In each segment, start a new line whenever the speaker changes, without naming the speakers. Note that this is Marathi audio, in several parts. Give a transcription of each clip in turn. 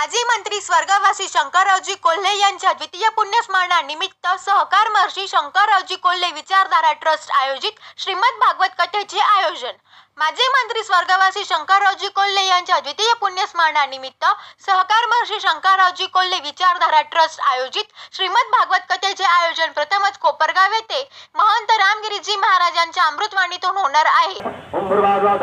माजी मंत्री स्वर्गवासी शंकररावजी कोल्हे यांच्या द्वितीय पुण्यस्मरणानिमित्त सहकार महर्षी शंकररावजी कोल्हे विचारधारा ट्रस्ट आयोजित श्रीमद भागवत कथेचे आयोजन। माजी मंत्री स्वर्गवासी शंकररावजी कोल्हे यांच्या द्वितीय पुण्यस्मरणानिमित्त सहकार महर्षी शंकररावजी कोल्हे विचारधारा ट्रस्ट आयोजित श्रीमद भागवत कथेचे आयोजन प्रथमच कोपरगाव येथे महंत रामगिरीजी महाराजांच्या अमृतवाणीतून होणार आहे।
ओम भूर्भास्वा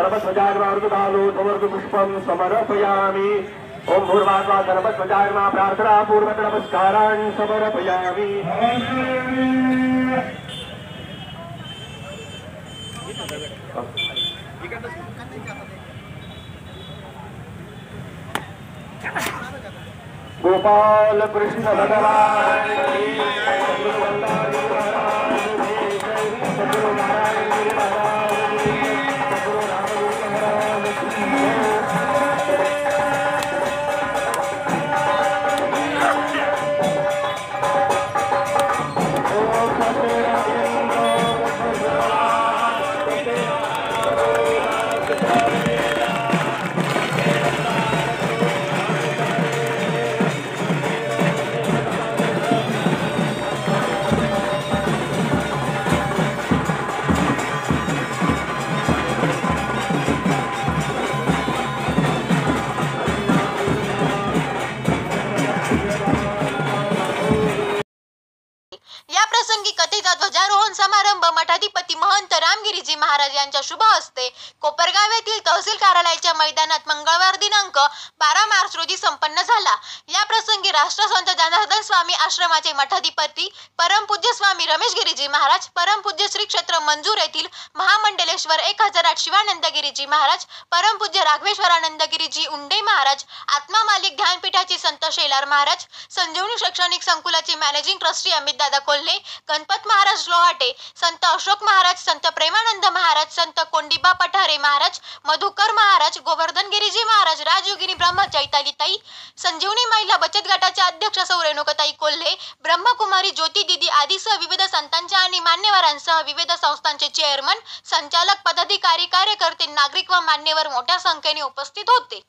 धर्मध्वजार्मा प्रार्थना पूर्वक नमस्कारान् समर्पयामि। गोपाल कृष्ण भगवान
कथेचा ध्वजारोहण समारंभ मठाधिपती महंत रामगिरीजी महाराज यांच्या शुभ हस्ते कोपरगाव येथील तहसील कार्यालयाच्या मैदानात मंगळवार दिनांक 12 मार्च रोजी संपन्न झाला। या प्रसंगी राष्ट्रसंत जनार्दन स्वामी आश्रमाचे मठाधिपती परमपूज्य स्वामी रमेश गिरीजी महाराज, परमपूज्य श्री क्षेत्र मंजूर येथील महामंडलेश्वर 1008 शिवानंद गिरीजी महाराज, परमपूज्य राघवेश्वरानंद गिरीजी उंडे महाराज, आत्मा मालिक ध्यानपीठाचे संत शेलार महाराज, संजीवनी शैक्षणिक संकुलाचे मॅनेजिंग ट्रस्टी अमित दादा कोल्हे, गणपत महाराज लोहाटे, संत अशोक महाराज, संत प्रेमानंद महाराज, संत कोंडीबा पठारे महाराज, मधुकर महाराज, गोवर्धन गिरीजी महाराज, राजयोगिनी ब्रह्म चैतालीताई, संजीवनी महिला बचत गटाच्या अध्यक्ष सौ रेणुकाताई कोल्हे, ब्रह्मकुमारी ज्योती दीदी आदीसह विविध संतांच्या आणि मान्यवरांसह विविध संस्थांचे चेअरमन, संचालक, पदाधिकारी, कार्यकर्ते, नागरिक व मान्यवर मोठ्या संख्येने उपस्थित होते।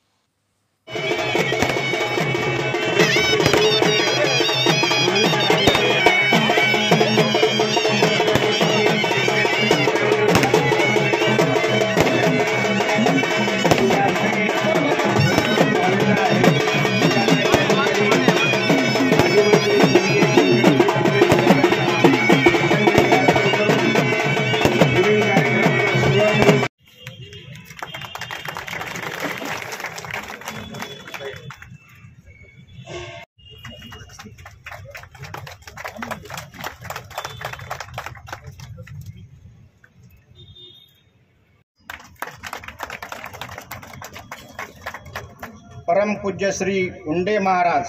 परम पूज्य श्री उंडे महाराज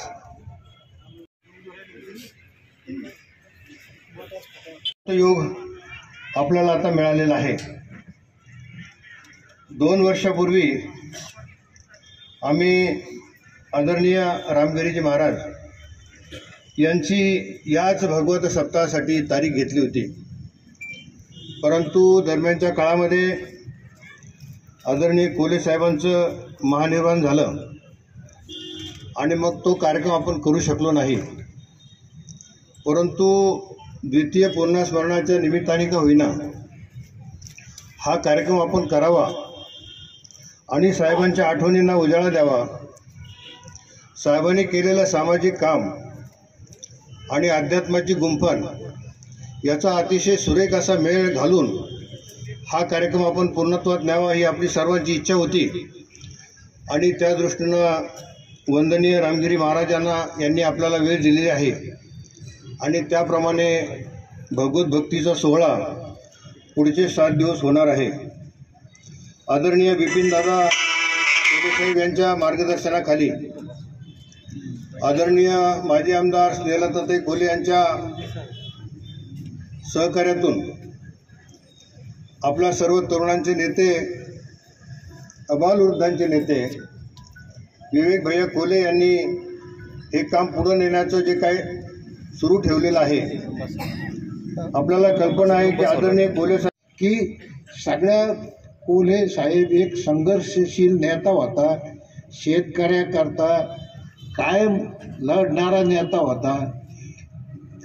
योग आपल्याला आता मिळालेला आहे। 2 वर्षापूर्वी आम्ही आदरणीय रामगिरीजी महाराज यांची याच भागवत सप्ताहासाठी तारीख घेतली होती, परंतु दरम्यानच्या काळामध्ये आदरणीय कोल्हे साहेबांचं महानिर्वाण झालं आणि मग तो कार्यक्रम आपण करू शकलो नाही। परंतु द्वितीय पुण्यस्मरणाच्या निमित्ताने का होईना हा कार्यक्रम आपण करावा आणि साहेबांच्या आठवणींना उजाळा द्यावा। साहेबांनी केलेलं सामाजिक काम आणि अध्यात्माची गुंफण याचा अतिशय सुरेख असा मेळ घालून हा कार्यक्रम आपण पूर्णत्वात न्यावा ही आपली सर्वांची इच्छा होती आणि त्या दृष्टीनं वंदनीय रामगिरी महाराजांना यांनी आपल्याला वेळ दिलेली आहे आणि त्याप्रमाणे भगवत भक्तीचा सोहळा पुढचे 7 दिवस होणार आहे। आदरणीय बिपिन दादा साहेब यांच्या मार्गदर्शनाखाली आदरणीय माजी आमदार स्नेहलताताई कोल्हे यांच्या सहकार्यातून आपल्या सर्व तरुणांचे नेते, अबालवृद्धांचे नेते विवेक भैया कोल्हे यांनी हे काम पुढे नेण्याचं जे काही सुरू ठेवलेलं आहे। आपल्याला कल्पना आहे की आदरणीय कोल्हे साहेब की सगळ्या कोल्हे साहेब एक संघर्षशील नेता होता, शेतकऱ्याकरता कायम लढणारा नेता होता.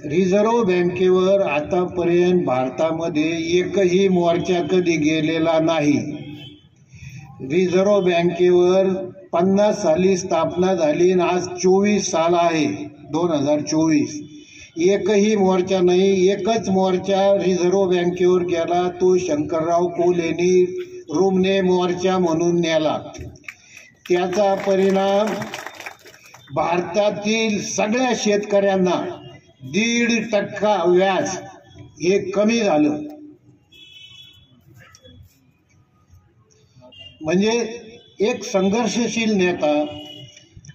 रिझर्व्ह बँकेवर आतापर्यंत भारतामध्ये एकही मोर्चा कधी गेलेला नाही. रिझर्व्ह बँकेवर 50 साली स्थापना झाली आणि आज 24 साल आहे, 2024. एकही मोर्चा नाही. एकच मोर्चा रिझर्व्ह बँकेवर गेला, तो शंकरराव कोल्हेनी रूमने मोर्चा म्हणून नेला. त्याचा परिणाम भारतातील सगळ्या शेतकऱ्यांना 1.5% व्याज हे कमी झालं. म्हणजे एक संघर्षशील नेता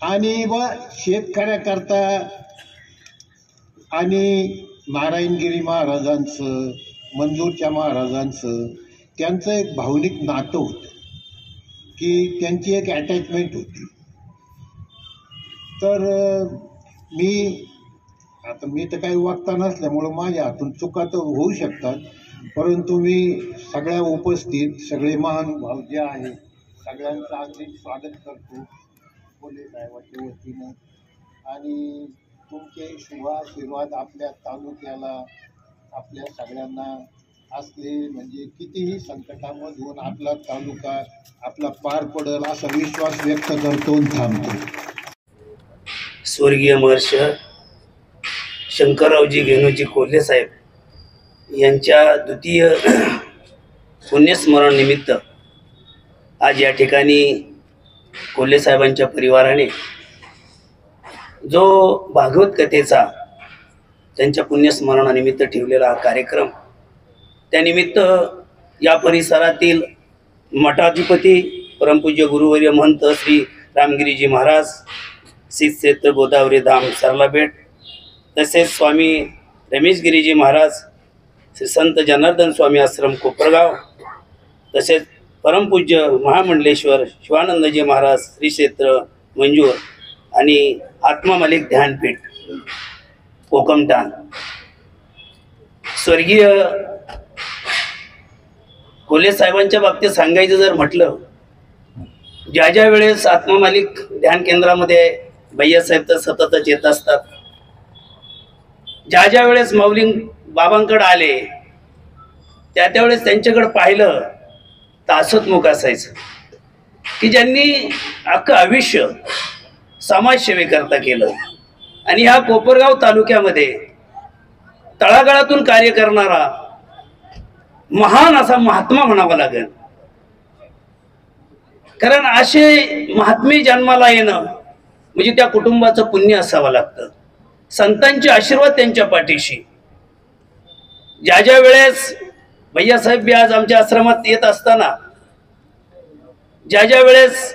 आणि शेतकऱ्याकरता आणि नारायणगिरी महाराजांचं, मंजूरच्या महाराजांचं त्यांचं एक भावनिक नातं होतं की त्यांची एक अटॅचमेंट होती. तर मी तर काही वक्ता नसल्यामुळं माझ्या हातून चुका तर होऊ शकतात, परंतु मी सगळ्या उपस्थित सगळे महानुभाव जे आहे सगळ्यांचं अगदी स्वागत करतो कोल्हे साहेबांच्या वतीनं. आणि तुमचे शुभाशीर्वाद आपल्या तालुक्याला, आपल्या सगळ्यांना असले म्हणजे कितीही संकटामधून आपला तालुका आपला पार पडेल असा विश्वास व्यक्त करतो आणि थांबतो.
स्वर्गीय महर्षी शंकररावजी घेणूजी कोल्हे साहेब यांच्या द्वितीय पुण्यस्मरण निमित्त आज या ठिकाणी कोल्हे साहेबांच्या परिवाराने जो भागवत कथेचा त्यांच्या पुण्यस्मरणानिमित्त ठेवलेला हा कार्यक्रम, त्यानिमित्त या परिसरातील मठाधिपती परमपूज्य गुरुवर्य महंत श्री रामगिरीजी महाराज, श्री क्षेत्र गोदावरी धाम सरलापेठ, तसेच स्वामी रमेशगिरीजी महाराज, श्री संत जनार्दन स्वामी आश्रम कोपरगाव, तसेच परमपूज्य महामंडलेश्वर शिवानंदजी महाराज श्री क्षेत्र मंजूर आणि आत्मा मालिक ध्यानपीठ कोकमठाण. स्वर्गीय कोल्हे साहेबांच्या बाबतीत सांगायचं जर म्हटलं, ज्या वेळेस आत्मा मालिक ध्यान केंद्रामध्ये भैयासाहेब तर सततच येत असतात, ज्या वेळेस माऊली बाबांकडे आले त्यावेळेस त्यांच्याकडे पाहिलं तर हसतमुख असायचं की ज्यांनी अख्खं आयुष्य समाजसेवेकरता केलं. आणि ह्या कोपरगाव तालुक्यामध्ये तळागाळातून कार्य करणारा महान असा महात्मा म्हणावा लागेल. कारण असे महात्मे जन्माला येणं म्हणजे त्या कुटुंबाचं पुण्य असावं लागतं. संतांचे आशीर्वाद त्यांच्या पाठीशी. ज्या वेळेस भैयासाहेब बी आज आमच्या आश्रमात येत असताना ज्या वेळेस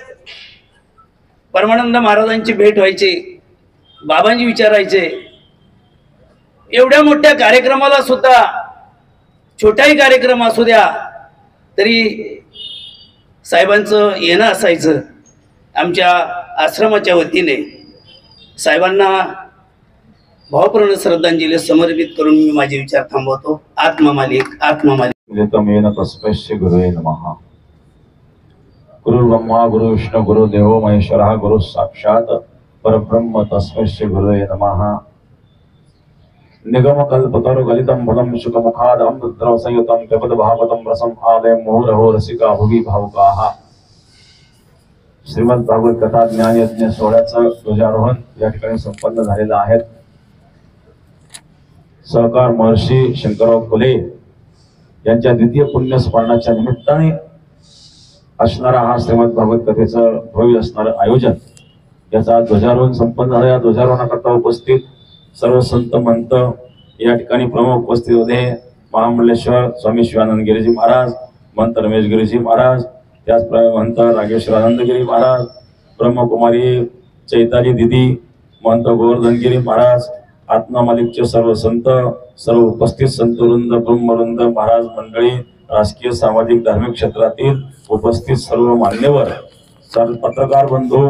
परमानंद महाराजांची भेट व्हायची, बाबांजी विचारायचे, एवढ्या मोठ्या कार्यक्रमाला सुद्धा, छोटाही कार्यक्रम असू द्या तरी साहेबांचं येणं असायचं. आमच्या आश्रमाच्या वतीने साहेबांना भावपूर्ण श्रद्धांजली समर्पित करून मी माझे विचार थांबवतो. आत्मा मालिक
तस्मै गुरुवे नमः. गुरु ब्रह्मा गुरु विष्णु गुरु देवो महेश्वरः गुरु साक्षात परब्रह्म तस्मै गुरुवे नमः. निगम कल्पतरु गलितं फलं शुकमुखादं रुद्रं संयुतं पिबत भागवतं रसं आलय मुहुरहो रसिका भुवि भावुकाः. श्रीमद भागवत कथा ज्ञान यज्ञ सोहळ्याचं ध्वजारोहण या ठिकाणी संपन्न झालेलं आहे. सहकार महर्षी शंकरराव कोल्हे यांच्या द्वितीय पुण्यस्मरणाच्या निमित्ताने असणारा हा श्रीमद भागवत कथेचं भव्य असणारं आयोजन, याचा ध्वजारोहण संपन्न झालं. या ध्वजारोहणाकरता उपस्थित सर्व संत महंत या ठिकाणी प्रमुख उपस्थित होते. महामंडलेश्वर स्वामी शिवानंद गिरीजी महाराज, महंत रमेश गिरीजी महाराज, त्याचप्रमाणे महंत रागेश्वरानंदगिरी महाराज, ब्रह्मकुमारी चैताली दिदी, महंत गोवर्धनगिरी महाराज, आत्मा मालिकचे सर्व संत, सर्व उपस्थित संतवृंद, ब्रह्मवृंद, महाराज मंडळी, राजकीय सामाजिक धार्मिक क्षेत्रातील उपस्थित सर्व मान्यवर, सर्व पत्रकार बंधू,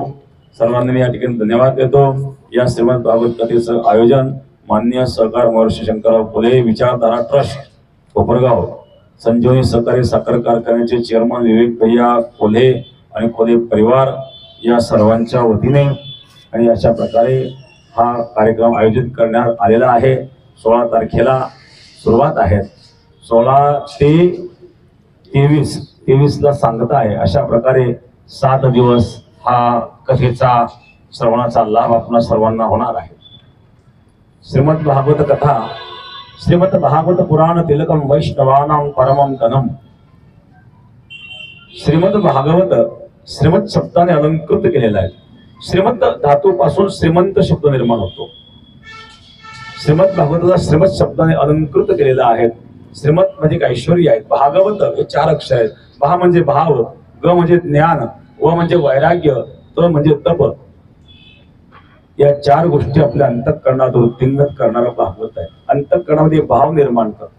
सर्वांनी या ठिकाणी धन्यवाद देतो. या श्रीमद भागवत कथेचं आयोजन माननीय सहकार महर्षी शंकरराव कोल्हे विचारधारा ट्रस्ट कोपरगाव, संजीवनी सहकारी साखर कारखान्याचे चेअरमन विवेक भैया कोल्हे आणि कोल्हे परिवार या सर्वांच्या वतीने आणि अशा प्रकारे हा कार्यक्रम आयोजित करण्यात आलेला आहे. 16 तारखेला सुरुवात आहे. 16 ते 23ला सांगता आहे. अशा प्रकारे 7 दिवस हा कथेचा श्रवणाचा लाभ आपणा सर्वांना होणार आहे. श्रीमद भागवत कथा, श्रीमद भागवत पुराण तिलकम वैष्णवानां परमं धनम. श्रीमद भागवत श्रीमद शब्दाने अलंकृत केलेला आहे. श्रीमद धातूपासून श्रीमंत शब्द निर्माण होतो. श्रीमद भागवताला श्रीमद शब्दाने अलंकृत केलेला आहे. श्रीमद म्हणजे ऐश्वर्य आहे. भागवत हे 4 अक्षर आहेत. भा म्हणजे भाव, ग म्हणजे ज्ञान, व म्हणजे वैराग्य, त म्हणजे तप. या 4 गोष्टी आपल्या अंतःकरणात वृत्तींगत करणारा भागवत आहे. अंतःकरणामध्ये भाव निर्माण करतो.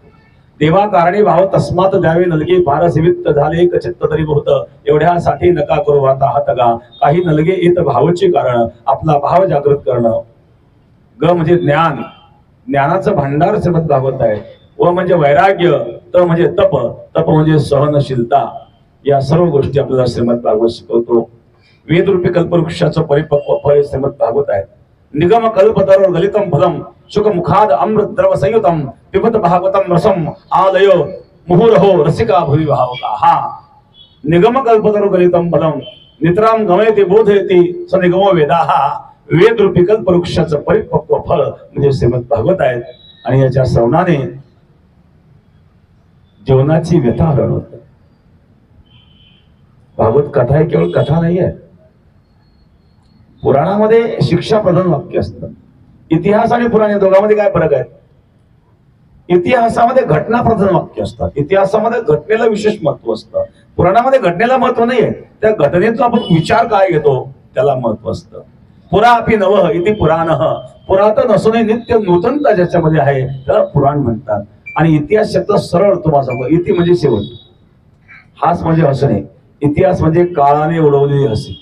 देवा कारणे भाव तस्मात द्यावे नलगे, फारसेवित झाले कचित्त तरी बहुत, एवढ्यासाठी नका करू आता हातगा, काही नलगे येत भावचे कारण, आपला भाव जागृत करणं. ग म्हणजे ज्ञान, ज्ञानाचं भांडार श्रीमद भागवत आहे. व म्हणजे वैराग्य, त म्हणजे तप, तप म्हणजे सहनशीलता. या सर्व गोष्टी आपल्याला श्रीमद भागवत शिकवतो. वेदरूपी कल्पवृक्षाचं परिपक्व फळ श्रीमद भागवत आहे. निगम कल्पतरो गलितम फलम, शुक मुखाद अमृत द्रव संयुतम, पिबत भागवतम रसम, आलय मुहुरहो रसिका भुवि भावका. हा निगम कल्पतरो गलितम फलम, नितराम गमयते बोधयति स निगमो वेदाः. वेदरूपी कल्पवृक्षाचं परिपक्व फळ म्हणजे श्रीमद भागवत आहे. आणि याच्या श्रवणाने जीवनाची व्यथा हरण होते. भागवत कथा ही केवळ कथा नाही आहे. पुराणामध्ये शिक्षा प्रधान वाक्य असतं. इतिहास आणि पुराण या दोघांमध्ये काय फरक आहे? इतिहासामध्ये घटना प्रधान वाक्य असतात. इतिहासामध्ये घटनेला विशेष महत्व असतं. पुराणामध्ये घटनेला महत्व नाहीये. त्या घटनेचा आपण विचार काय घेतो त्याला महत्व असतं. पुरा अपि नवः इति पुराणः, पुरातन असूनही नित्य नूतनता ज्याच्यामध्ये आहे त्याला पुराण म्हणतात. आणि इतिहास शब्द सरळ तुम्हाला सांगतो. इति म्हणजे शेवट, हास म्हणजे हसणे. इतिहास म्हणजे काळाने उडवलेली हसी.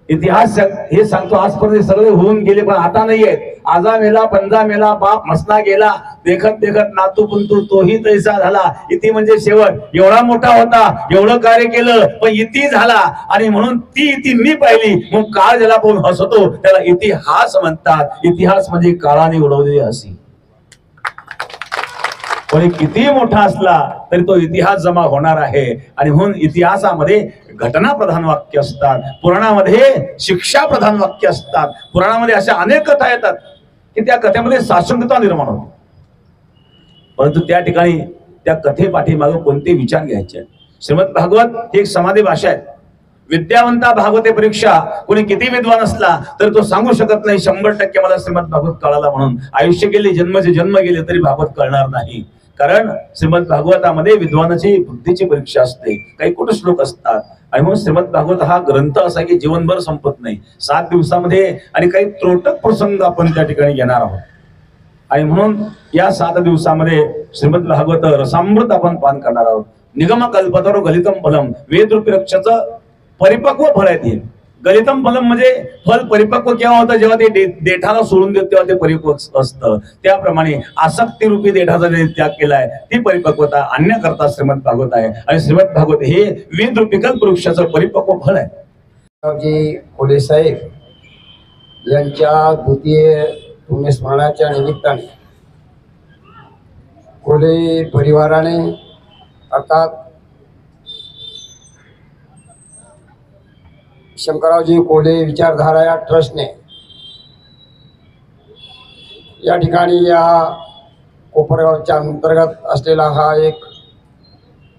इतिहास हे सांगतो आजपर्यंत सगळे होऊन गेले पण आता नाहीये. आजा मेला, पंजा मेला, बाप मसना गेला, देखत देखत नातू पुंतू तोही तैसा झाला. इति म्हणजे शेवट. एवढा मोठा होता, एवढं कार्य केलं पण इति झाला. आणि म्हणून ती इति मी पाहिली मग काळ ज्याला पाहून हसतो त्याला इतिहास म्हणतात. इतिहास म्हणजे काळाने उडवलेली हसी. पण किती मोठा असला तरी तो इतिहास जमा होणार आहे. आणि म्हणून इतिहासामध्ये घटना प्रधान वाक्य असतात. पुराणामध्ये शिक्षा प्रधान वाक्य असतात. पुराणामध्ये अशा अनेक कथा येतात की त्या कथेमध्ये साशंकता निर्माण होते. परंतु त्या ठिकाणी त्या कथेपाठीमागे कोणते विचार घ्यायचे? श्रीमद भागवत ही एक समाधी भाषा आहे. विद्यावंता भागवते परीक्षा. कोणी किती विद्वान असला तर तो सांगू शकत नाही 100% मला श्रीमद भागवत कळाला म्हणून. आयुष्य गेले, जन्मचे जन्म गेले तरी भागवत कळणार नाही. कारण श्रीमद भागवतामध्ये विद्वानाची बुद्धीची परीक्षा असते. काही कुठे श्लोक असतात. आणि म्हणून श्रीमद भागवत हा ग्रंथ असा की जीवनभर संपत नाही. 7 दिवसामध्ये आणि काही त्रोटक प्रसंग आपण त्या ठिकाणी घेणार आहोत. आणि म्हणून या 7 दिवसामध्ये श्रीमद भागवत रसामृत आपण पान करणार आहोत. निगम कल्पतरो गलितम फलम, वेदरूपी वृक्षाचं परिपक्व फळ आहे ते. गलितम फलम म्हणजे फल परिपक्व केव्हा होतं? जेव्हा ते देठाला सोडून देत तेव्हा ते परिपक्व असतं. त्याप्रमाणे आसक्ती रूपी देठाचा त्याग केलाय ती परिपक्वता आणण्याकरता श्रीमद भागवत आहे. आणि श्रीमद भागवत हे वेदरूपी कल्पवृक्षाचं परिपक्व फळ आहे.
कोले साहेब यांच्या द्वितीय पुण्यस्मरणाच्या निमित्ताने कोले परिवाराने अर्थात शंकररावजी कोले विचारधारा या ट्रस्टने या ठिकाणी या कोपरगावच्या अंतर्गत असलेला हा एक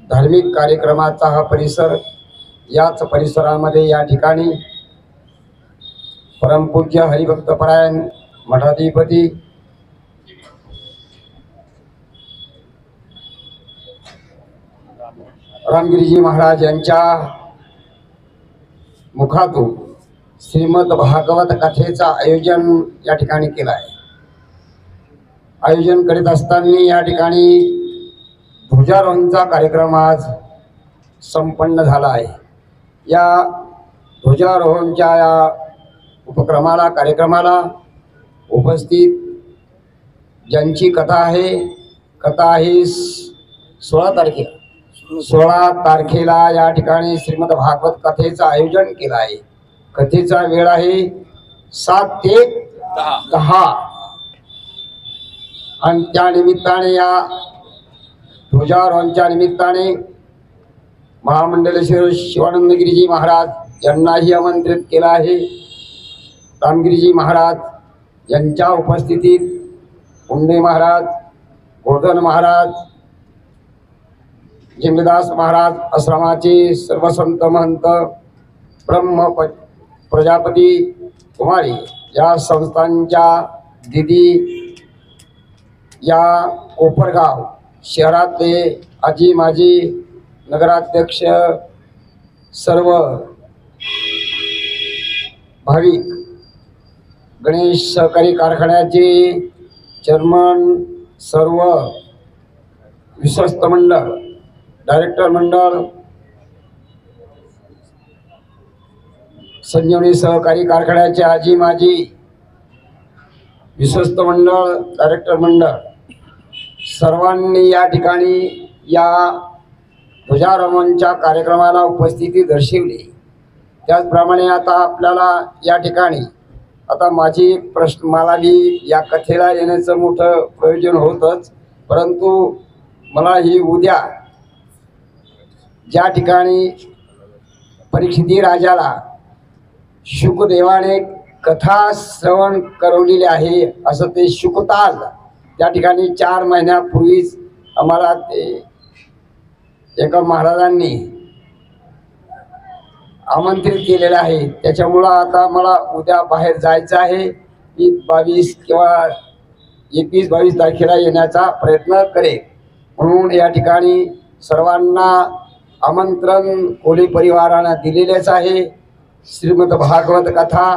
धार्मिक कार्यक्रमाचा हा परिसर, याच परिसरामध्ये या ठिकाणी परमपूज्य हरिभक्तपरायण मठाधिपती रामगिरीजी महाराज यांच्या मुखातून श्रीमद भागवत कथेचा आयोजन या ठिकाणी केलं आहे. आयोजन करीत असताना या ठिकाणी ध्वजारोहणचा कार्यक्रम आज संपन्न झाला आहे. या ध्वजारोहणच्या या उपक्रमाला कार्यक्रमाला उपस्थित ज्यांची कथा आहे 16 तारखेला या ठिकाणी श्रीमद भागवत कथेचं आयोजन केलं आहे. कथेचा वेळ आहे 7 ते 10 आणि त्या निमित्ताने या ध्वजारोहणाच्या निमित्ताने महामंडल श्री शिवानंद गिरीजी महाराज यांनाही आमंत्रित केलं आहे. रामगिरीजी महाराज यांच्या उपस्थितीत पुंडे महाराज, गोवर्धन महाराज, जिंगदास महाराज आश्रमाचे सर्व संत महंत, ब्रह्म प्रजापती कुमारी या संस्थांच्या दिदी, या कोपरगाव शहरातले आजी माजी नगराध्यक्ष, सर्व भाविक, गणेश सहकारी कारखान्याचे चेअरमन, सर्व विश्वस्त मंडळ, डायरेक्टर मंडळ, संजीवनी सहकारी कारखान्याचे आजी माजी विश्वस्त मंडळ, डायरेक्टर मंडळ, सर्वांनी या ठिकाणी या ध्वजारोहणाच्या कार्यक्रमाला उपस्थिती दर्शवली. त्याचप्रमाणे आता आपल्याला या ठिकाणी आता माझी एक प्रश्न, मला बी या कथेला येण्याचं मोठं प्रयोजन होतंच, परंतु मला ही उद्या ज्या ठिकाणी परीक्षिती राजाला शुकदेवाने कथा श्रवण करवलेली आहे, असं ते शुकताल त्या ठिकाणी 4 महिन्यापूर्वीच आम्हाला ते एका महाराजांनी आमंत्रित केलेलं आहे. त्याच्यामुळं आता मला उद्या बाहेर जायचं आहे. मी 22 किंवा 21-22 तारखेला येण्याचा प्रयत्न करेन. म्हणून या ठिकाणी सर्वांना आमंत्रण कोळी परिवारानं दिलेलेच आहे. श्रीमद भागवत कथा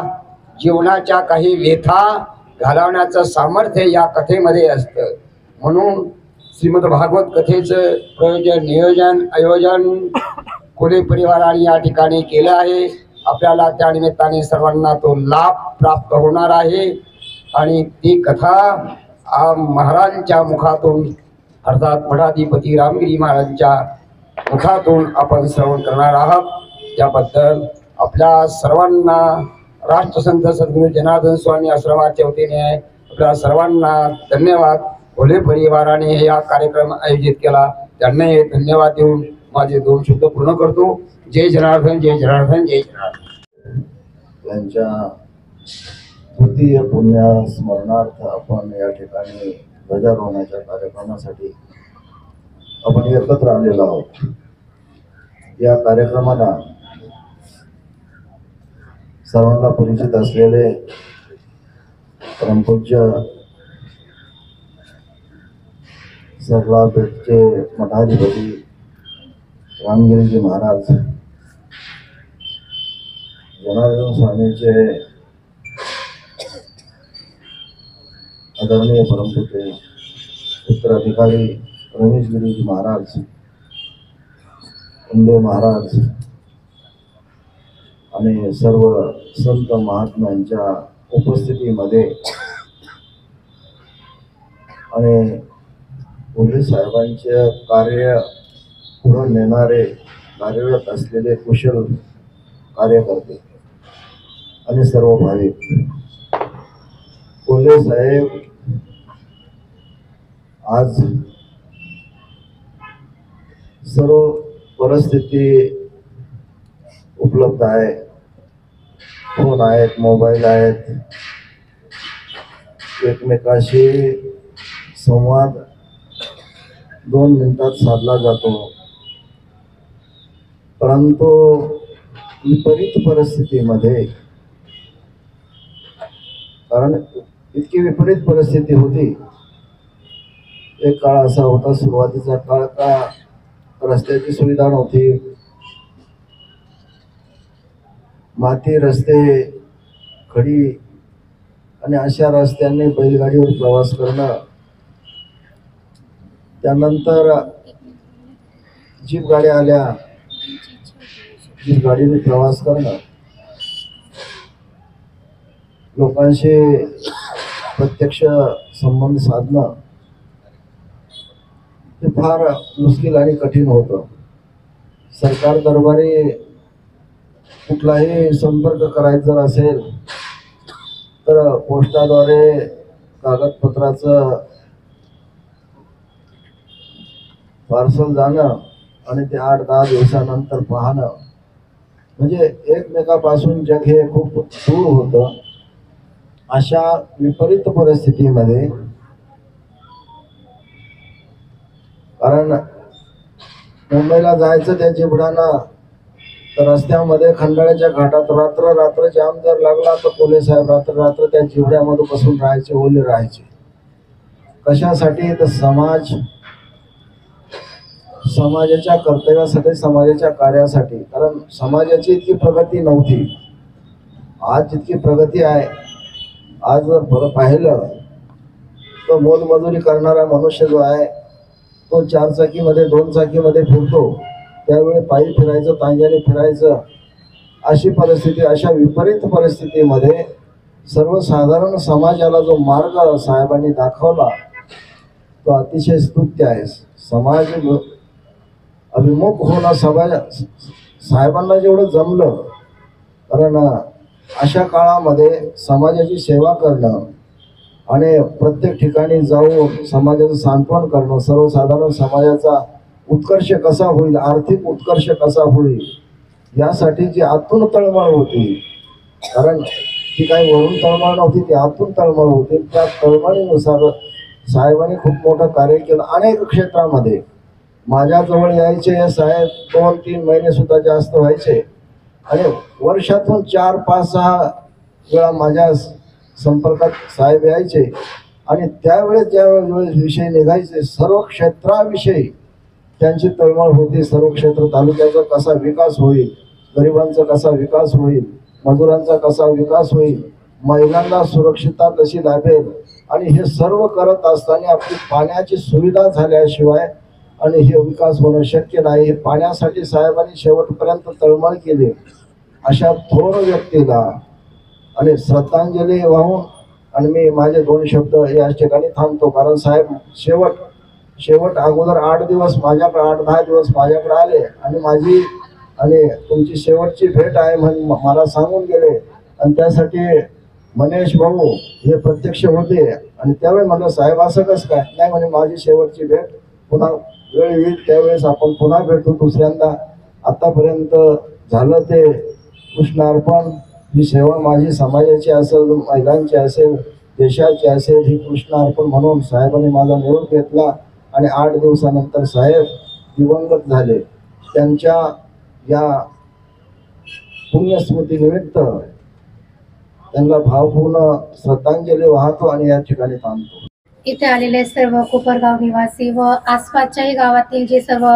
जीवनाच्या काही व्यथा घालवण्याचं सामर्थ्य या कथेमध्ये असतं. म्हणून श्रीमद भागवत कथेचं प्रयोजन, नियोजन, आयोजन कोळी परिवाराने या ठिकाणी केलं आहे. आपल्याला त्या निमित्ताने सर्वांना तो लाभ प्राप्त होणार आहे आणि ती कथा महाराजांच्या मुखातून, अर्थात मठाधिपती रामगिरी महाराजांच्या मुखातून आपण श्रवण करणार आहात. त्याबद्दल आपल्या सर्वांना राष्ट्रसंत सद्गुरू जनार्दन स्वामी आश्रमाच्या वतीने आपल्या सर्वांना धन्यवाद. कोल्हे परिवाराने हा कार्यक्रम आयोजित केला, त्यांनाही धन्यवाद देऊन माझे 2 शब्द पूर्ण करतो. जय जनार्दन, जय जनार्दन, जय जनार्दन.
यांच्या तृतीय पुण्यस्मरणार्थ आपण या ठिकाणी ध्वजारोहणाच्या कार्यक्रमासाठी आपण एकत्र आलेलो आहोत. या कार्यक्रमाला सर्वांना परिचित असलेले परमपूज्य सरलापेठचे मठाधिपती रामगिरीजी महाराज, जनार्दन स्वामीचे आदरणीय परमपूज्य उत्तराधिकारी रमेश गिरीजी महाराज, पुंडे महाराज आणि सर्व संत महात्म्यांच्या उपस्थितीमध्ये आणि पोलीस साहेबांचे कार्य पुढे नेणारे कार्यरत असलेले कुशल कार्यकर्ते आणि सर्व भाविक, कोल्हे साहेब आज सर्व परिस्थिती उपलब्ध आहे. फोन आहेत, मोबाईल आहेत, एकमेकाशी संवाद 2 मिनिटात साधला जातो. परंतु विपरीत परिस्थितीमध्ये, कारण इतकी विपरीत परिस्थिती होती, एक काळ असा होता, सुरुवातीचा काळ का रस्त्याची सुविधा नव्हती, माती रस्ते, खडी आणि अशा रस्त्यांनी बैलगाडीवर प्रवास करणं, त्यानंतर जीप गाड्या आल्या, जीप गाडीने प्रवास करणं, लोकांशी प्रत्यक्ष संबंध साधणं हे फार मुश्किल आणि कठीण होतं. सरकार दरबारी कुठलाही संपर्क करायचा असेल तर पोस्टाद्वारे कागदपत्राचं पार्सल जाणं आणि ते 8-10 दिवसानंतर पाहणं, म्हणजे एकमेकापासून जग हे खूप दूर होतं. अशा विपरीत परिस्थितीमध्ये, कारण मुंबईला जायचं त्या जिबडानं, तर रस्त्यामध्ये खंडाळ्याच्या घाटात रात्र जाम जर लागला तर पोलीस साहेब रात्र त्या जिबड्यामध्ये बसून राहायचे, ओले राहायचे. कशासाठी? तर समाजाच्या कर्तव्यासाठी, समाजाच्या कार्यासाठी. कारण समाजाची इतकी प्रगती नव्हती. आज जितकी प्रगती आहे, आज जर पाहिलं तर मोलमजुरी करणारा मनुष्य जो आहे तो 4 चाकीमध्ये 2 चाकीमध्ये फिरतो, त्यावेळी पायी फिरायचं, तांग्याने फिरायचं, अशी परिस्थिती. अशा विपरीत परिस्थितीमध्ये सर्वसाधारण समाजाला जो मार्ग साहेबांनी दाखवला तो अतिशय स्तुत्य आहे. समाज अभिमुख होणं साहेबांना जेवढं जमलं, कारण अशा काळामध्ये समाजाची सेवा करणं आणि प्रत्येक ठिकाणी जाऊन समाजाचं सांत्वन करणं, सर्वसाधारण समाजाचा उत्कर्ष कसा होईल, आर्थिक उत्कर्ष कसा होईल, यासाठी जी आतून तळमळ होती, कारण ती काही वरून तळमळ नव्हती, ती आतून तळमळ होती. त्या तळमळीनुसार साहेबांनी खूप मोठं कार्य केलं. अनेक क्षेत्रामध्ये माझ्याजवळ यायचे साहेब, 2-3 महिने सुद्धा जास्त व्हायचे आणि वर्षातून 4-5-6 वेळा माझ्या संपर्कात साहेब यायचे. आणि त्यावेळेस ज्यावेळेस विषय निघायचे, सर्व क्षेत्राविषयी त्यांची तळमळ होती. सर्व क्षेत्र, तालुक्याचा कसा विकास होईल, गरिबांचा कसा विकास होईल, मजुरांचा कसा विकास होईल, महिलांना सुरक्षितता कशी लाभेल, आणि हे सर्व करत असताना आपली पाण्याची सुविधा झाल्याशिवाय आणि हे विकास होणं शक्य नाही. हे पाण्यासाठी साहेबांनी शेवटपर्यंत तळमळ केली. अशा थोर व्यक्तीला आणि श्रद्धांजली वाहून आणि मी माझे 2 शब्द या ठिकाणी थांबतो. कारण साहेब शेवट अगोदर 8 दिवस माझ्याकडे, 8-10 दिवस माझ्याकडे आले आणि तुमची शेवटची भेट आहे म्हणून मला सांगून गेले. आणि त्यासाठी मनेश भाऊ हे प्रत्यक्ष होते. आणि त्यावेळी म्हणलं, साहेब असं कसं काय? नाही म्हणे, माझी शेवटची भेट, पुन्हा वेळ येईल त्यावेळेस आपण पुन्हा भेटू दुसऱ्यांदा. आतापर्यंत झालं ते कृष्णार्पण. ही सेवा माझी समाजाची असेल, महिलांची असेल, देशाची असेल, ही कृष्णार्पण म्हणून साहेबांनी माझा निरोप घेतला. आणि 8 दिवसानंतर साहेब दिवंगत झाले. त्यांच्या या पुण्यस्मृतीनिमित्त त्यांना भावपूर्ण श्रद्धांजली वाहतो आणि या ठिकाणी थांबतो.
इथे आलेले सर्व कोपरगाव निवासी व आसपासच्याही गावातील जे सर्व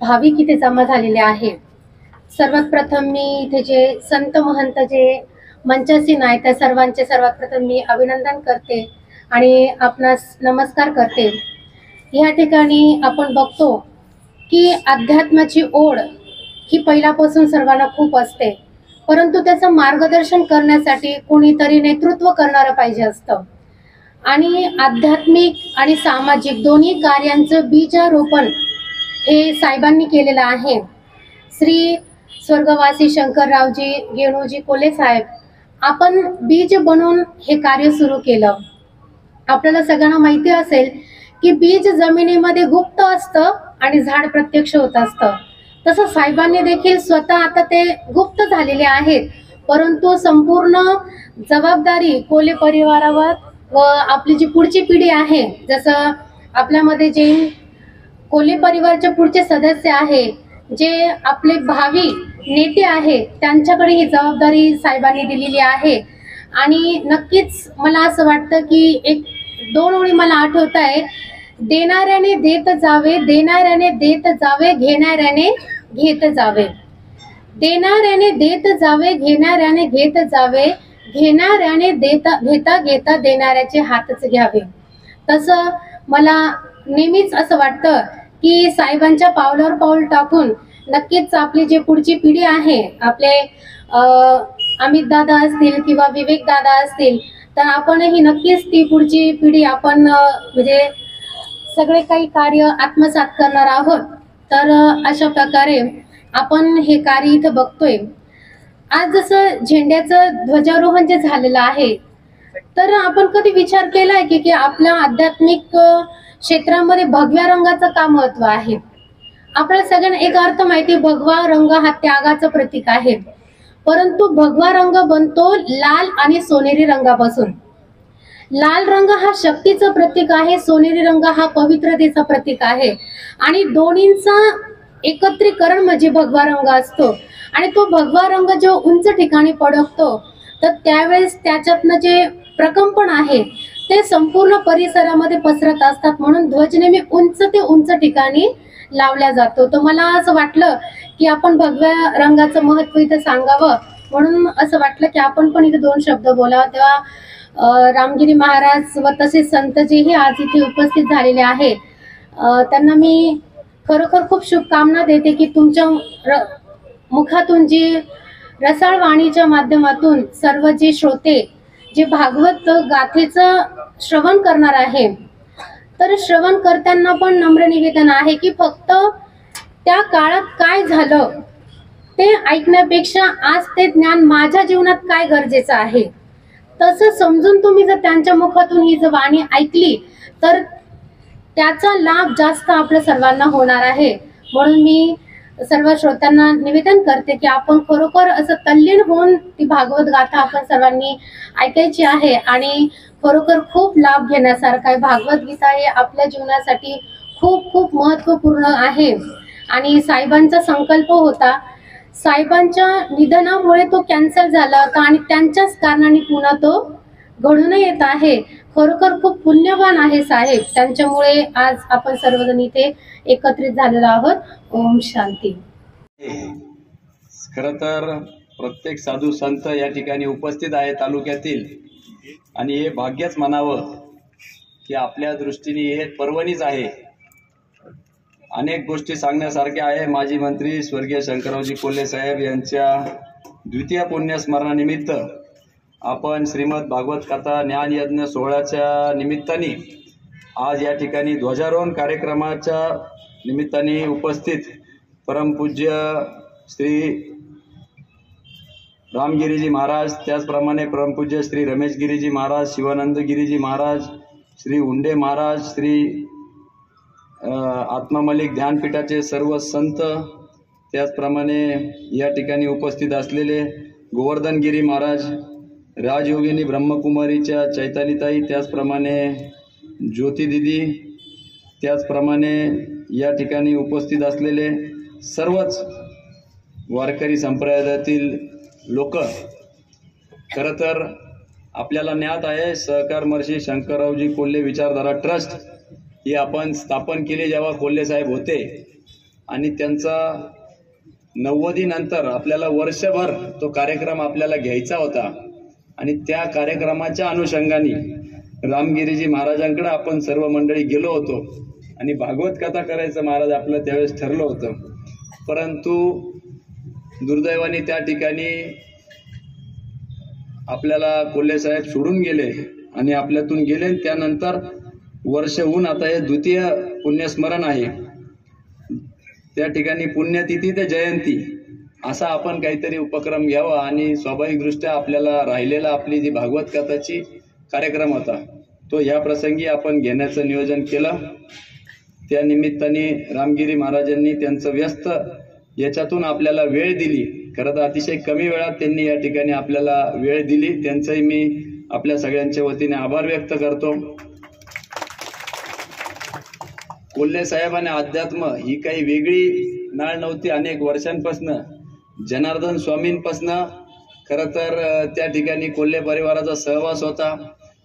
भाविक इथे जमा झालेले आहेत, सर्वात प्रथम मी इथे जे संत महंत जे मंचासीन आहेत त्या सर्वांचे सर्वात प्रथम मी अभिनंदन करते आणि आपणास नमस्कार करते. या ठिकाणी आपण बघतो की अध्यात्माची ओढ ही पहिल्यापासून सर्वांना खूप असते, परंतु त्याचं मार्गदर्शन करण्यासाठी कोणीतरी नेतृत्व करणारं पाहिजे असतं. आणि आध्यात्मिक आणि सामाजिक दोन्ही कार्यांचं बीजारोपण हे साहेबांनी केलेलं आहे. श्री स्वर्गवासी शंकररावजी गेणूजी कोले साहेब, आपण बीज बनवून हे कार्य सुरू केलं. आपल्याला सगळ्यांना माहिती असेल की बीज जमिनीमध्ये गुप्त असतं आणि झाड प्रत्यक्ष होत असतं. तसं साहेबांनी देखील स्वतः आता ते गुप्त झालेले आहेत, परंतु संपूर्ण जबाबदारी कोले परिवारावर व आपली जी पुढची पिढी आहे, जसं आपल्यामध्ये जैन कोले परिवारचे पुढचे सदस्य आहे, जे आपले भावी नेते आहेत, त्यांच्याकडे ही जबाबदारी साहेबांनी दिलेली आहे. आणि नक्कीच मला असं वाटतं की 1-2 ओळी मला आठवत आहे, देणाऱ्याने देत जावे, देणाऱ्याने देत जावे, घेणाऱ्याने घेत जावे. देणाऱ्याने देत जावे, घेणाऱ्याने घेत जावे, घेणाऱ्याने घेता घेता देणाऱ्याचे हातच घ्यावे. तसं मला नेहमीच असं वाटतं की साहेबांच्या पावलावर पाऊल टाकून नक्कीच आपली जी पुढची पिढी आहे, आपले अमित दादा असतील किंवा विवेक दादा असतील, तर आपणही नक्कीच ती पुढची पिढी आपण म्हणजे सगळे काही कार्य आत्मसात करणार आहोत. तर अशा प्रकारे आपण हे कार्य इथं बघतोय. आज जसं झेंड्याचं ध्वजारोहण जे झालेलं आहे, तर आपण कधी विचार केलाय की आपल्या आध्यात्मिक क्षेत्रामध्ये भगव्या रंगाचं का महत्व आहे? आपल्याला सगळ्यांना एक अर्थ माहिती, भगवा रंग हा त्यागाचं प्रतीक आहे, परंतु भगवा रंग बनतो लाल आणि सोनेरी रंगापासून. लाल रंग हा शक्तीचं प्रतीक आहे, सोनेरी रंग हा पवित्रतेचं प्रतीक आहे, आणि दोन्हींचा एकत्रीकरण म्हणजे भगवा रंग असतो. आणि तो भगवा रंग जेव्हा उंच ठिकाणी पडकतो, तर त्यावेळेस त्याच्यातनं जे प्रकंपन आहे ते संपूर्ण परिसरामध्ये पसरत असतात. म्हणून ध्वज नेहमी उंच ते उंच ठिकाणी लावला जातो. तर मला असं वाटलं की आपण भगव्या रंगाचं महत्व इथं सांगावं, म्हणून असं वाटलं की आपण पण इथे 2 शब्द बोलावं. तेव्हा रामगिरी महाराज व तसेच संत जेही आज इथे उपस्थित झालेले आहे, त्यांना मी खरोखर खूप शुभकामना देते की तुमच्या मुखातून जी रसाळ वाणीच्या माध्यमातून सर्व जे श्रोते जे भागवत गाथेचं श्रवण करणार आहे, तर श्रवण करताना पण नम्र निवेदन आहे की फक्त त्या काळात काय झालं ते ऐकण्यापेक्षा आज ते ज्ञान माझ्या जीवनात काय गरजेचं आहे तसं समजून तुम्ही जर त्यांच्या मुखातून ही जर वाणी ऐकली तर त्याचा लाभ जास्त आपल्या सर्वांना होणार आहे. म्हणून मी सर्व श्रोत्यांना निवेदन करते की आपण खरोखर असं तल्लीन होऊन ती भागवत गाथा आपण सर्वांनी ऐकायची आहे आणि खरोखर खूप लाभ घेण्यासारखा आहे. भागवत गीता हे आपल्या जीवनासाठी खूप खूप महत्त्वपूर्ण आहे आणि साहेबांचा संकल्प होता, साहेबांच्या निधनामुळे तो कॅन्सल झाला होता आणि त्यांच्याच कारणाने पुन्हा तो घडून येत आहे. खरोखर खूप पुण्यवान आहे साहेब, त्यांच्यामुळे आज आपण सर्वजण इथे एकत्रित झालेलो आहोत. ओम शांती.
खरं तर प्रत्येक साधू संत या ठिकाणी उपस्थित आहे तालुक्यातील, आणि हे भाग्यच म्हणावं की आपल्या दृष्टीने हे पर्वणीच आहे. अनेक गोष्टी सांगण्यासारख्या आहे. माजी मंत्री स्वर्गीय शंकररावजी कोल्हे साहेब यांच्या द्वितीय पुण्यस्मरणानिमित्त आपण श्रीमद भागवत कथा ज्ञानयज्ञ सोहळ्याच्या निमित्ताने आज या ठिकाणी ध्वजारोहण कार्यक्रमाच्या निमित्ताने उपस्थित परमपूज्य श्री रामगिरीजी महाराज, त्याचप्रमाणे परमपूज्य श्री रमेशगिरीजी महाराज, शिवानंदगिरीजी महाराज, श्री उंडे महाराज, श्री आत्मामलिक ध्यानपीठाचे सर्व संत, त्याचप्रमाणे या ठिकाणी उपस्थित असलेले गोवर्धनगिरी महाराज, राजयोगिनी ब्रह्मकुमारीच्या चैतालीताई, त्याचप्रमाणे ज्योतिदिदी, त्याचप्रमाणे या ठिकाणी उपस्थित असलेले सर्वच वारकरी संप्रदायातील लोक. खरं तर आपल्याला ज्ञात आहे सहकार महर्षी शंकररावजी कोल्हे विचारधारा ट्रस्ट ही आपण स्थापन केली जेव्हा कोल्हे साहेब होते, आणि त्यांचा 90 नंतर आपल्याला वर्षभर तो कार्यक्रम आपल्याला घ्यायचा होता, आणि त्या कार्यक्रमाच्या अनुषंगाने रामगिरीजी महाराजांकडे आपण सर्व मंडळी गेलो होतो आणि भागवत कथा करायचं महाराज आपलं त्यावेळेस ठरलं होतं. परंतु दुर्दैवाने त्या ठिकाणी आपल्याला कोल्हे साहेब सोडून गेले आणि आपल्यातून गेले. त्यानंतर वर्ष होऊन आता हे द्वितीय पुण्यस्मरण आहे. त्या ठिकाणी पुण्यतिथी ते जयंती असा आपण काहीतरी उपक्रम घ्यावा, आणि स्वाभाविकदृष्ट्या आपल्याला राहिलेला आपली जी भागवत कथाची कार्यक्रम होता तो या प्रसंगी आपण घेण्याचं नियोजन केलं. त्या निमित्ताने रामगिरी महाराजांनी त्यांचं व्यस्त याच्यातून आपल्याला वेळ दिली. खरं तर अतिशय कमी वेळात त्यांनी या ठिकाणी आपल्याला वेळ दिली, त्यांचंही मी आपल्या सगळ्यांच्या वतीने आभार व्यक्त करतो. कोल्हे साहेबांनी अध्यात्म ही काही वेगळी नाळ नव्हती. अनेक वर्षांपासनं जनार्दन स्वामींपासनं खरं तर त्या ठिकाणी कोल्हे परिवाराचा सहवास होता.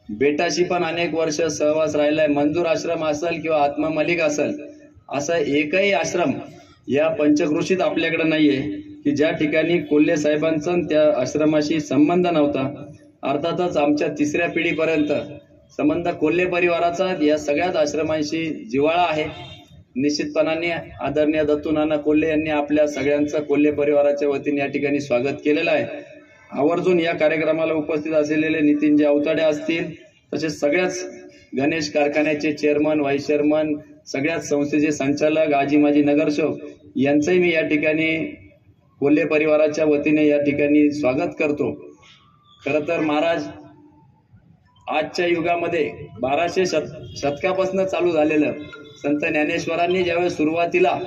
बेटाशी पण अनेक वर्ष सहवास राहिलाय. मंजूर आश्रम असेल किंवा आत्मामलिक असेल, असा एकही आश्रम या पंचक्रोशीत आपल्याकडे नाहीये की ज्या ठिकाणी कोल्हे साहेबांचा त्या आश्रमाशी संबंध नव्हता. अर्थातच आमच्या 3ऱ्या पिढीपर्यंत संबंध कोल्हे परिवाराचा या सगळ्याच आश्रमांशी जिव्हाळा आहे. निश्चितपणाने आदरणीय दत्तू नाना कोल्हे यांनी आपल्या सगळ्यांचं कोल्हे परिवाराच्या वतीने या ठिकाणी स्वागत केलेलं आहे. आवर्जून या कार्यक्रमाला उपस्थित असलेले नितीनजी अवताडे असतील, तसेच सगळ्याच गणेश कारखान्याचे चेअरमन, व्हाईस चेअरमन, सगळ्याच संस्थेचे संचालक, आजी माजी नगरसेवक यांचंही मी या ठिकाणी कोल्हे परिवाराच्या वतीने या ठिकाणी स्वागत करतो। खरं तर महाराज आजच्या युगामध्ये 1200 शतकापासून चालू झालेलं संत ज्ञानेश्वरांनी ज्यावेळेस सुरुवातीला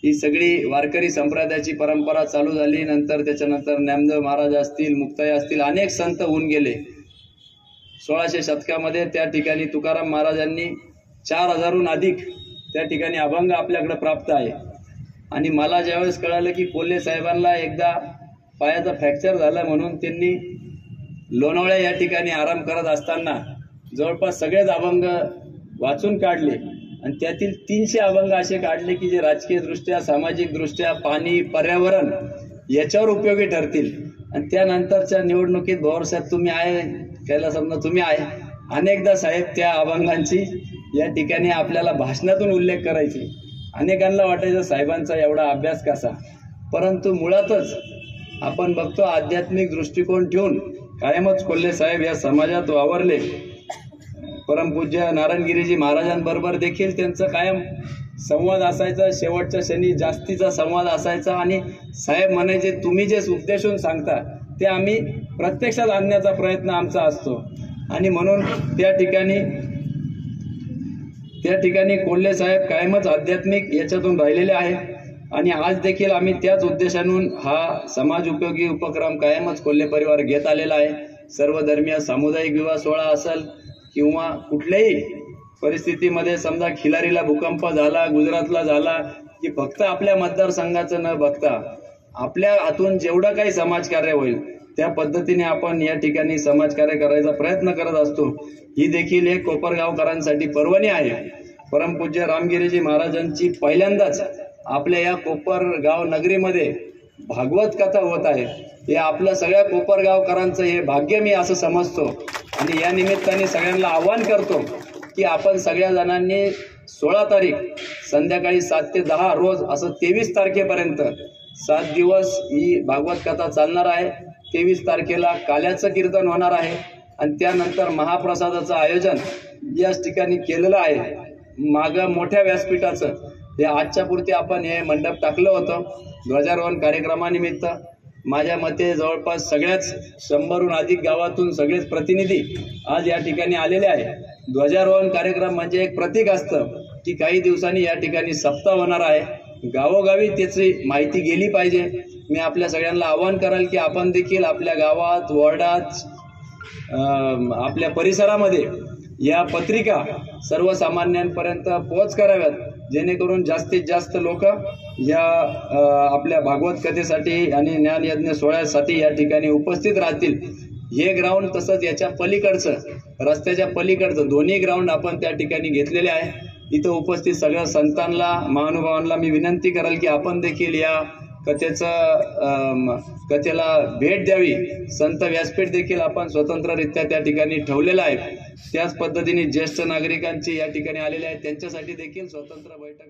ही सगळी वारकरी संप्रदायाची परंपरा चालू झाली, नंतर त्याच्यानंतर ज्ञानदेव महाराज असतील, मुक्ताई असतील, अनेक संत होऊन गेले। 1600 शतकामध्ये त्या ठिकाणी तुकाराम महाराजांनी 4000हून अधिक त्या ठिकाणी अभंग आपल्याकडे प्राप्त आहे। आणि मला ज्यावेळेस कळालं की कोल्हे साहेबांना एकदा पायाचा फ्रॅक्चर झाला म्हणून त्यांनी लोणावळ्या या ठिकाणी आराम करत असताना जवळपास सगळेच अभंग वाचून काढले आणि त्यातील 300 अभंग असे काढले की जे राजकीय दृष्ट्या, सामाजिक दृष्ट्या, पाणी, पर्यावरण याच्यावर उपयोगी ठरतील। आणि त्यानंतरच्या निवडणुकीत भोरसाहेब तुम्ही आहे, कैलासमना तुम्ही आहे, अनेकदा साहेब त्या अभंगांची या ठिकाणी आपल्याला भाषणातून उल्लेख करायचे। अनेकांना वाटायचं साहेबांचा एवढा अभ्यास कसा, परंतु मुळातच आपण बघतो आध्यात्मिक दृष्टिकोन ठेवून कायमच कोल्हे साहेब या समाजात वावरले। परमपूज्य नारायणगिरीजी महाराजांबरोबर देखील त्यांचं कायम संवाद असायचा, शेवटच्या क्षणी जास्तीचा संवाद असायचा आणि साहेब म्हणायचे तुम्ही जे उपदेशून सांगता ते आम्ही प्रत्यक्षात आणण्याचा प्रयत्न आमचा असतो। आणि म्हणून त्या ठिकाणी कोल्हे साहेब कायमच आध्यात्मिक याच्यातून राहिलेले आहे आणि आज देखील आम्ही त्याच उद्देशाने हा समाज उपयोगी उपक्रम कायमच कोल्हे परिवार घेत आलेला आहे। सर्वधर्मीय सामुदायिक विवाह सोहळा असेल किंवा कुठल्याही परिस्थितीमध्ये समजा खिलारीला भूकंप झाला, गुजरातला झाला, की फक्त आपल्या मतदारसंघाचं न बघता आपल्या हातून जेवढं काही समाजकार्य होईल त्या पद्धतीने आपण या ठिकाणी समाजकार्य करायचा प्रयत्न करत असतो। ही देखील एक कोपरगावकरांसाठी पर्वणी आहे। परमपूज्य रामगिरीजी महाराजांची पहिल्यांदाच आपल्या या कोपरगाव नगरीमध्ये भागवत कथा होत आहे। हे आपलं सगळ्या कोपरगावकरांचं हे भाग्य मी असं समजतो आणि या निमित्ताने सगळ्यांना आवाहन करतो की आपण सगळ्या जणांनी 16 तारीख संध्याकाळी 7 ते 10 रोज असं 23 तारखेपर्यंत 7 दिवस ही भागवत कथा चालणार आहे। 23 तारखेला काल्याचं कीर्तन होणार आहे आणि त्यानंतर महाप्रसादाचं आयोजन याच ठिकाणी केलेलं आहे। मागं मोठ्या व्यासपीठाचं हे आजच्या पुरती आपण हे मंडप टाकलं होतं ध्वजारोहण कार्यक्रमानिमित्त। माझ्या मते जवळपास सगळ्याच 100हून अधिक गावातून सगळेच प्रतिनिधी आज या ठिकाणी आलेले आहे। ध्वजारोहण कार्यक्रम म्हणजे एक प्रतीक असतं की काही दिवसांनी या ठिकाणी सप्ताह होणार आहे, गावोगावी त्याची माहिती गेली पाहिजे। मी आपल्या सगळ्यांना आवाहन कराल की आपण देखील आपल्या गावात, वॉर्डात, आपल्या परिसरामध्ये या पत्रिका सर्वसामान्यांपर्यंत पोहोच कराव्यात, जेणेकरून जास्तीत जास्त लोक या आपल्या भागवत कथेसाठी आणि ज्ञानयज्ञ सोहळ्यासाठी या ठिकाणी उपस्थित राहतील। हे ग्राउंड तसंच याच्या पलीकडचं, रस्त्याच्या पलीकडचं दोन्ही ग्राउंड आपण त्या ठिकाणी घेतलेले आहे। इथं उपस्थित सगळ्या संतांना, महानुभावांना मी विनंती कराल की आपण देखील या कथेला भेट द्यावी। संत व्यासपीठ देखील आपण स्वतंत्ररित्या त्या ठिकाणी ठेवलेलं आहे। त्याच पद्धतीने ज्येष्ठ नागरिकांची या ठिकाणी आलेले आहेत, त्यांच्यासाठी देखील स्वतंत्र बैठक